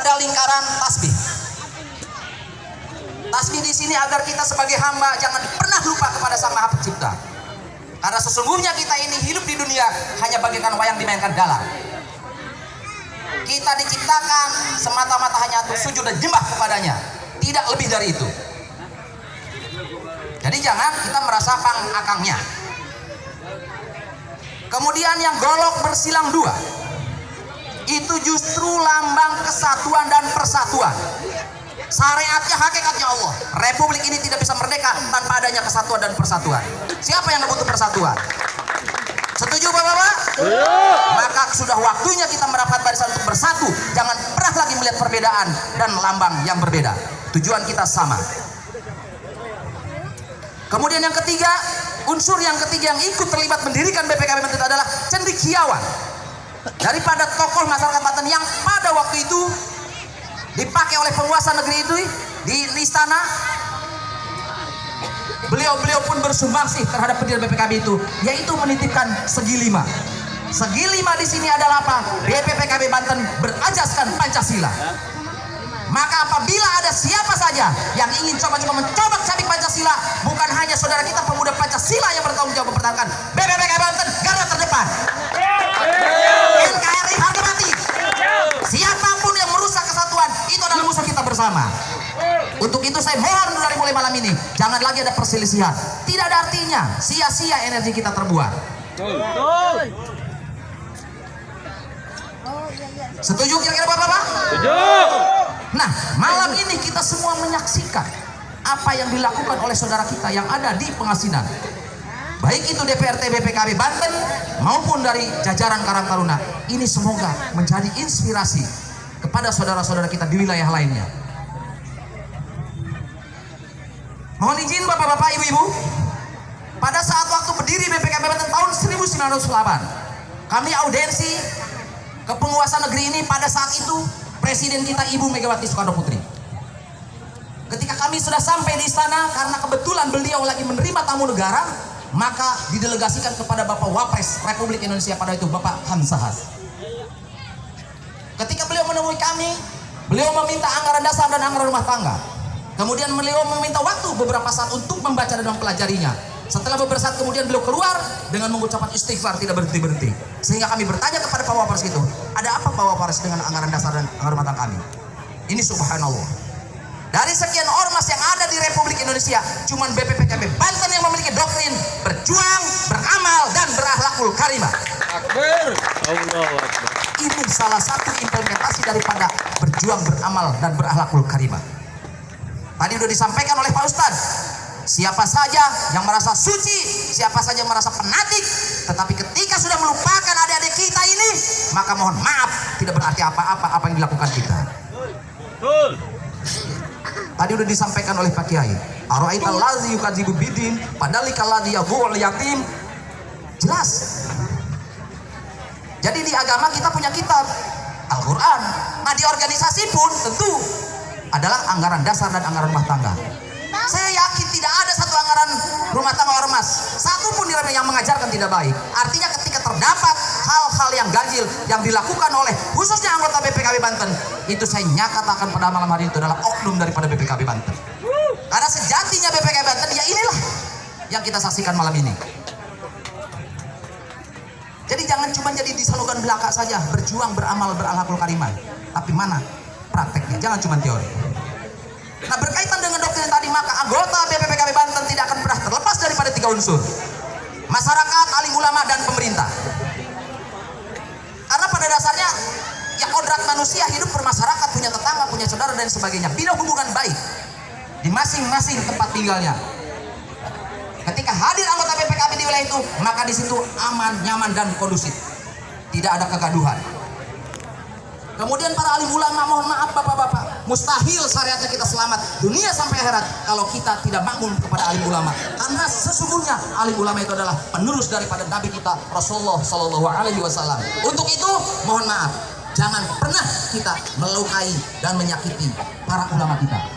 pada lingkaran tasbih. Tasbih di sini agar kita sebagai hamba jangan pernah lupa kepada Sang Maha Pencipta. Karena sesungguhnya kita ini hidup di dunia hanya bagaikan wayang dimainkan dalang. Kita diciptakan semata-mata hanya untuk sujud dan nyembah kepadanya, tidak lebih dari itu. Jadi jangan kita merasa pang-akangnya. Kemudian yang golok bersilang dua, itu justru lambang kesatuan dan persatuan. Syariatnya, hakikatnya Allah. Republik ini tidak bisa merdeka tanpa adanya kesatuan dan persatuan. Siapa yang butuh persatuan? Setuju Bapak-bapak? Maka sudah waktunya kita merapat barisan untuk bersatu. Jangan pernah lagi melihat perbedaan dan lambang yang berbeda. Tujuan kita sama. Kemudian yang ketiga, unsur yang ketiga yang ikut terlibat mendirikan BPKB Banten adalah cendekiawan daripada tokoh masyarakat Banten yang pada waktu itu dipakai oleh penguasa negeri itu di istana. Beliau pun bersumbangsi terhadap pendirian BPKB itu, yaitu menitipkan segi lima. Segi lima di sini adalah apa? BPKB Banten berajaskan Pancasila. Maka apabila ada siapa saja yang ingin coba-coba mencoba cabik Pancasila, bukan hanya saudara kita pemuda Pancasila yang bertanggung jawab mempertahankan, BPKB Banten garda terdepan. NKRI harga mati. Siapapun yang merusak kesatuan, itu adalah musuh kita bersama. Untuk itu saya mohon dari mulai malam ini, jangan lagi ada perselisihan. Tidak ada artinya, sia-sia energi kita terbuang. Setuju kira-kira Bapak-bapak? Setuju. Nah, malam ini kita semua menyaksikan apa yang dilakukan oleh saudara kita yang ada di Pengasinan. Baik itu DPRT BPKB Banten maupun dari jajaran Karang Taruna. Ini semoga menjadi inspirasi kepada saudara-saudara kita di wilayah lainnya. Mohon izin Bapak-bapak, Ibu-ibu, pada saat waktu berdiri BPKB Banten tahun 1908, kami audiensi ke penguasa negeri ini. Pada saat itu Presiden kita Ibu Megawati Soekarno Putri. Ketika kami sudah sampai di istana, karena kebetulan beliau lagi menerima tamu negara, maka didelegasikan kepada Bapak Wapres Republik Indonesia pada itu, Bapak Hamzahas. Ketika beliau menemui kami, beliau meminta anggaran dasar dan anggaran rumah tangga. Kemudian beliau meminta waktu beberapa saat untuk membaca dan mempelajarinya. Setelah beberapa saat kemudian beliau keluar dengan mengucapkan istighfar tidak berhenti-berhenti. Sehingga kami bertanya kepada Pak Wapres itu, ada apa Pak Wapres dengan anggaran dasar dan anggaran rumah tangga kami? Ini subhanallah. Dari sekian ormas yang ada di Republik Indonesia, cuman BPKB Banten yang memiliki doktrin berjuang, beramal, dan berakhlakul karimah. Akbar. Allahu Akbar. Ini salah satu implementasi daripada berjuang, beramal, dan berakhlakul karimah. Tadi sudah disampaikan oleh Pak Ustadz, siapa saja yang merasa suci, siapa saja yang merasa fanatik, tetapi ketika sudah melupakan adik-adik kita ini, maka mohon maaf, tidak berarti apa-apa apa yang dilakukan kita. Betul. Tadi sudah disampaikan oleh Pak Kiai, ara'aital ladzi yukadzibu bidin fadzalikal ladzi yadhurul yatim. Jelas. Jadi di agama kita punya kitab Al-Quran. Nah di organisasi pun tentu adalah anggaran dasar dan anggaran rumah tangga. Saya yakin tidak ada satu anggaran rumah tangga ormas satu pun yang mengajarkan tidak baik. Artinya ketika terdapat hal-hal yang ganjil yang dilakukan oleh khususnya anggota BPKB Banten, itu saya nyatakan pada malam hari itu adalah oknum daripada BPKB Banten. Karena sejatinya BPKB Banten ya inilah yang kita saksikan malam ini. Jadi jangan cuma jadi di slogan belaka saja, berjuang, beramal, berakhlakul karimah. Tapi mana prakteknya? Jangan cuma teori. Nah berkaitan dengan doktrin tadi, maka anggota BPKB Banten tidak akan pernah terlepas daripada tiga unsur: masyarakat, alim ulama, dan pemerintah. Karena pada dasarnya ya kodrat manusia hidup bermasyarakat, punya tetangga, punya saudara dan sebagainya, bina hubungan baik di masing-masing tempat tinggalnya. Ketika hadir anggota BPKB di wilayah itu, maka di situ aman, nyaman, dan kondusif, tidak ada kegaduhan. Kemudian para alim ulama, mohon maaf bapak-bapak, mustahil syariatnya kita selamat dunia sampai akhirat kalau kita tidak makmum kepada alim ulama. Karena sesungguhnya alim ulama itu adalah penerus daripada Nabi kita Rasulullah Shallallahu Alaihi Wasallam. Untuk itu mohon maaf, jangan pernah kita melukai dan menyakiti para ulama kita.